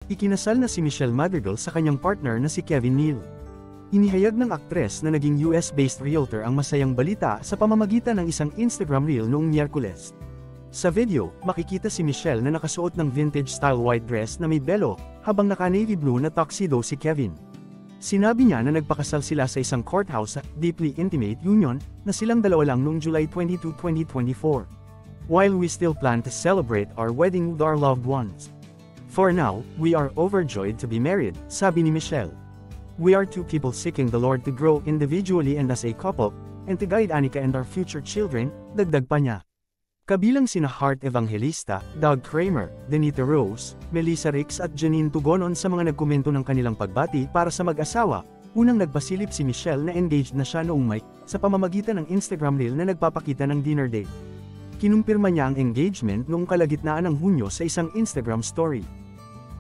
Ikinasal na si Michelle Madrigal sa kanyang partner na si Kevin Neal. Inihayag ng aktres na naging US-based realtor ang masayang balita sa pamamagitan ng isang Instagram reel noong Miyerkules. Sa video, makikita si Michelle na nakasuot ng vintage-style white dress na may belo, habang naka-navy blue na tuxedo si Kevin. Sinabi niya na nagpakasal sila sa isang courthouse at deeply intimate union na silang dalawa lang noong July 22, 2024. While we still plan to celebrate our wedding with our loved ones. For now, we are overjoyed to be married, sabi ni Michelle. We are two people seeking the Lord to grow individually and as a couple, and to guide Anika and our future children, dagdag pa niya. Kabilang sina Heart Evangelista, Doug Kramer, Denita Rose, Melissa Ricks at Janine Tugonon sa mga nagkomento ng kanilang pagbati para sa mag-asawa. Unang nagpasilip si Michelle na engaged na siya noong May, sa pamamagitan ng Instagram reel na nagpapakita ng dinner date. Kinumpirma niya ang engagement noong kalagitnaan ng Hunyo sa isang Instagram story.